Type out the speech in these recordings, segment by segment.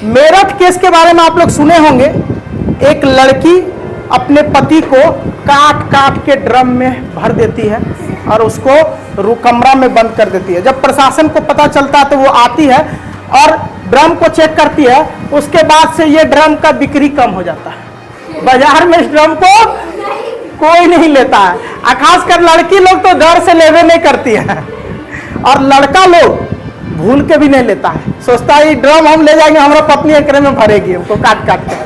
Meerut case के बारे में आप लोग सुने होंगे। एक लड़की अपने पति को काट काट के ड्रम में भर देती है और उसको कमरा में बंद कर देती है। जब प्रशासन को पता चलता है तो वो आती है और ड्रम को चेक करती है। उसके बाद से ये ड्रम का बिक्री कम हो जाता है। बाजार में इस ड्रम को कोई नहीं लेता है, खासकर लड़की लोग तो डर से लेवे नहीं करती है और लड़का लोग भूल के भी नहीं लेता है। सोचता है ड्रम हम ले जाएंगे, हमारा पत्नी एकरे में भरेगी हमको काट काट के।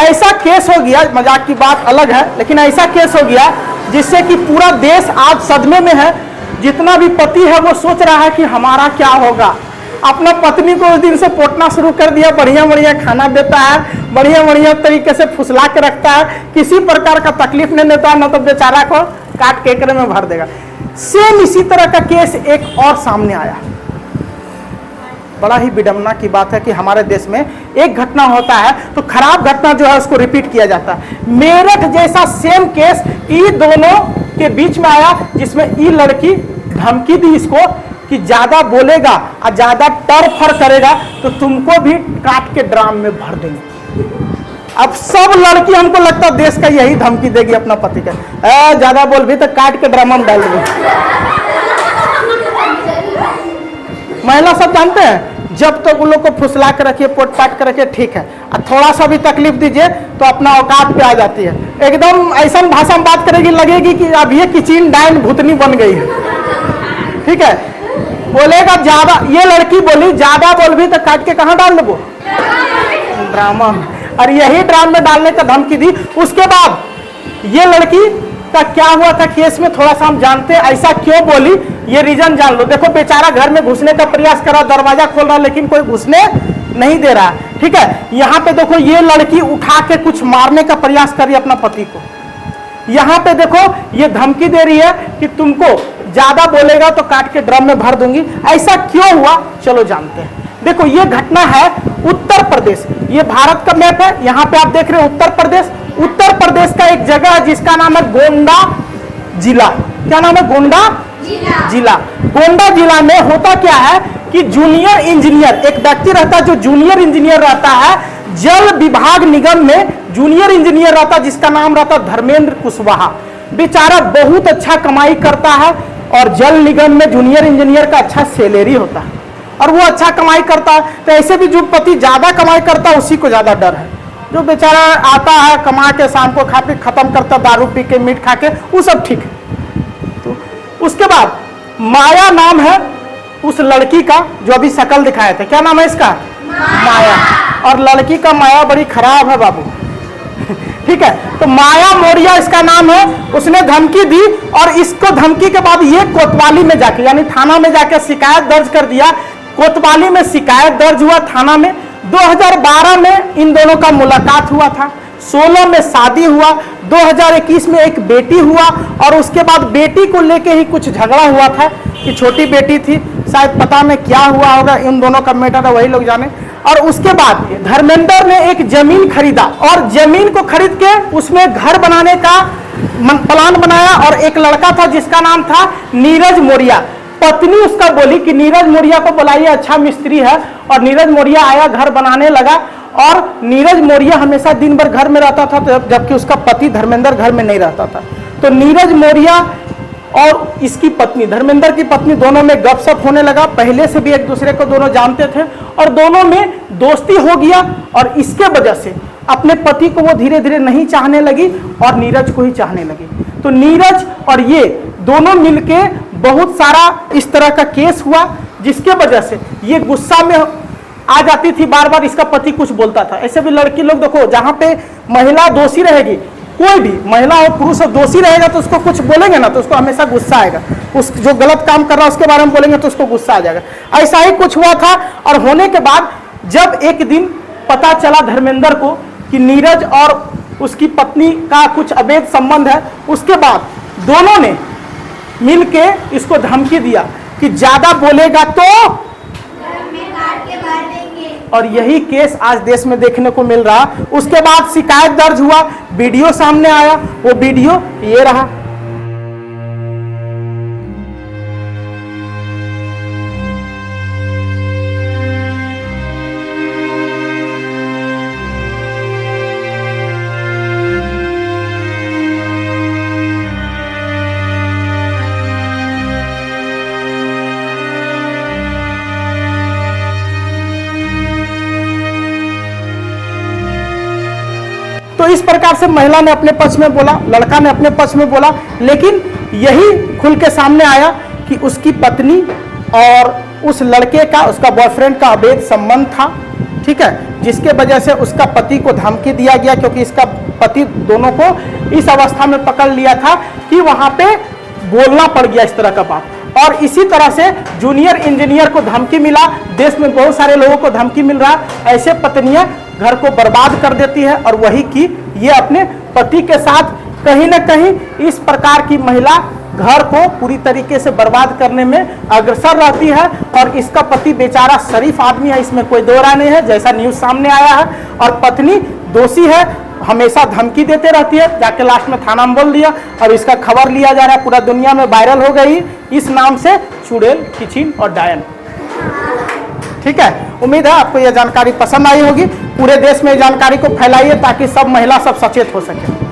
ऐसा केस हो गया, मजाक की बात अलग है, लेकिन ऐसा केस हो गया जिससे कि पूरा देश आज सदमे में है। जितना भी पति है वो सोच रहा है कि हमारा क्या होगा। अपना पत्नी को उस दिन से पोटना शुरू कर दिया, बढ़िया बढ़िया खाना देता है, बढ़िया बढ़िया तरीके से फुसला के रखता है, किसी प्रकार का तकलीफ नहीं देता, न तो बेचारा को काट के एकरे में भर देगा। सेम इसी तरह का केस एक और सामने आया। बड़ा ही विडंबना की बात है कि हमारे देश में एक घटना होता है तो खराब घटना जो है उसको रिपीट किया जाता है। मेरठ जैसा सेम केस ये दोनों के बीच में आया, जिसमें ये लड़की धमकी दी इसको कि ज्यादा बोलेगा और ज्यादा टर फर करेगा तो तुमको भी काट के ड्राम में भर देंगे। अब सब लड़की हमको लगता है देश का यही धमकी देगी अपना पति का, ज्यादा बोल भी तो काट के ड्राम में डाल देंगे। महिला सब जानते हैं, जब तक उन लोग को फुसला के रखिए, पोट पाट के रखिए, ठीक है, और थोड़ा सा भी तकलीफ दीजिए तो अपना औकात पे आ जाती है। एकदम ऐसा भाषा में बात करेगी, लगेगी कि अब ये किचन डाइन भूतनी बन गई है। ठीक है, बोलेगा ज्यादा, ये लड़की बोली ज्यादा बोल भी तो काट के कहाँ डाल दो ड्रामा में, और यही ड्राम में डालने का धमकी दी। उसके बाद ये लड़की का क्या हुआ था केस में थोड़ा सा हम जानते हैं। ऐसा क्यों बोली ये रीजन जान लो। देखो बेचारा घर में घुसने का प्रयास कर रहा, दरवाजा खोल रहा, लेकिन कोई घुसने नहीं दे रहा। ठीक है, यहाँ पे देखो ये लड़की उठा के कुछ मारने का प्रयास कर रही है अपना पति को। यहाँ पे देखो ये धमकी दे रही है कि तुमको ज्यादा बोलेगा तो काट के ड्रम में भर दूंगी। ऐसा क्यों हुआ चलो जानते हैं। देखो ये घटना है उत्तर प्रदेश, ये भारत का मैप है, यहाँ पे आप देख रहे हो उत्तर प्रदेश। उत्तर प्रदेश का एक जगह है जिसका नाम है गोंडा जिला। क्या नाम है? गोंडा जिला। गोंडा जिला में होता क्या है कि जूनियर इंजीनियर, एक व्यक्ति रहता है जो जूनियर इंजीनियर रहता है जल विभाग निगम में, जूनियर इंजीनियर रहता है जिसका नाम रहता है धर्मेंद्र कुशवाहा। बेचारा बहुत अच्छा कमाई करता है और जल निगम में जूनियर इंजीनियर का अच्छा सैलरी होता है और वो अच्छा कमाई करता है। तो ऐसे भी जो पति ज्यादा कमाई करता है उसी को ज्यादा डर है। जो बेचारा आता है कमा के शाम को खा पी खत्म करता, दारू पी के मीट खा के, वो सब ठीक है। तो उसके बाद माया नाम है उस लड़की का जो अभी शकल दिखाए थे। क्या नाम है इसका? माया। और लड़की का माया बड़ी खराब है बाबू। ठीक है, तो माया मौर्य इसका नाम है। उसने धमकी दी और इसको धमकी के बाद ये कोतवाली में जाके, यानी थाना में जाके शिकायत दर्ज कर दिया। कोतवाली में शिकायत दर्ज हुआ थाना में। 2012 में इन दोनों का मुलाकात हुआ था, 16 में शादी हुआ, 2021 में एक बेटी हुआ और उसके बाद बेटी को लेके ही कुछ झगड़ा हुआ था कि छोटी बेटी थी, शायद पता नहीं क्या हुआ होगा, इन दोनों का मैटर है वही लोग जाने। और उसके बाद धर्मेंद्र ने एक जमीन खरीदा और जमीन को खरीद के उसमें घर बनाने का प्लान बनाया और एक लड़का था जिसका नाम था नीरज मौर्य। पत्नी उसका बोली कि नीरज मौर्य को बुलाइए, अच्छा मिस्त्री है। और नीरज मौर्य आया, घर बनाने लगा और नीरज मौर्य हमेशा दिन भर घर में रहता था जबकि उसका पति धर्मेंद्र घर में नहीं रहता था। तो नीरज मौर्य और इसकी पत्नी, धर्मेंद्र की पत्नी, दोनों में गपशप होने लगा। पहले से भी एक दूसरे को दोनों जानते थे और दोनों में दोस्ती हो गया और इसके वजह से अपने पति को वो धीरे धीरे नहीं चाहने लगी और नीरज को ही चाहने लगी। तो नीरज और ये दोनों मिलके बहुत सारा इस तरह का केस हुआ जिसके वजह से ये गुस्सा में आ जाती थी, बार बार इसका पति कुछ बोलता था। ऐसे भी लड़की लोग देखो, जहां पे महिला दोषी रहेगी, कोई भी महिला हो पुरुष हो दोषी रहेगा तो उसको कुछ बोलेंगे ना तो उसको हमेशा गुस्सा आएगा। उस जो गलत काम कर रहा है उसके बारे में बोलेंगे तो उसको गुस्सा आ जाएगा। ऐसा ही कुछ हुआ था और होने के बाद जब एक दिन पता चला धर्मेंद्र को कि नीरज और उसकी पत्नी का कुछ अवैध संबंध है, उसके बाद दोनों ने मिलके इसको धमकी दिया कि ज्यादा बोलेगा तो और यही केस आज देश में देखने को मिल रहा। उसके बाद शिकायत दर्ज हुआ, वीडियो सामने आया, वो वीडियो ये रहा। इस प्रकार से महिला ने अपने पक्ष में बोला, लड़का ने अपने पक्ष में बोला, लेकिन यही खुल के सामने आया कि उसकी पत्नी और उस लड़के का, उसका बॉयफ्रेंड का अवैध संबंध था, ठीक है, जिसके वजह से उसका पति को धमकी दिया गया, क्योंकि इसका पति दोनों को इस अवस्था में पकड़ लिया था कि वहां पे बोलना पड़ गया इस तरह का बात। और इसी तरह से जूनियर इंजीनियर को धमकी मिला, देश में बहुत सारे लोगों को धमकी मिल रहा, ऐसे पत्नियां घर को बर्बाद कर देती है, और वही कि ये अपने पति के साथ कहीं ना कहीं इस प्रकार की महिला घर को पूरी तरीके से बर्बाद करने में अग्रसर रहती है। और इसका पति बेचारा शरीफ आदमी है, इसमें कोई दो राय नहीं है, जैसा न्यूज सामने आया है, और पत्नी दोषी है, हमेशा धमकी देते रहती है, जाके लास्ट में थाना में बोल दिया, और इसका खबर लिया जा रहा है, पूरा दुनिया में वायरल हो गई इस नाम से, चुड़ैल, किचिन और डायन। ठीक है, उम्मीद है आपको यह जानकारी पसंद आई होगी। पूरे देश में जानकारी को फैलाइए ताकि सब महिला सब सचेत हो सके।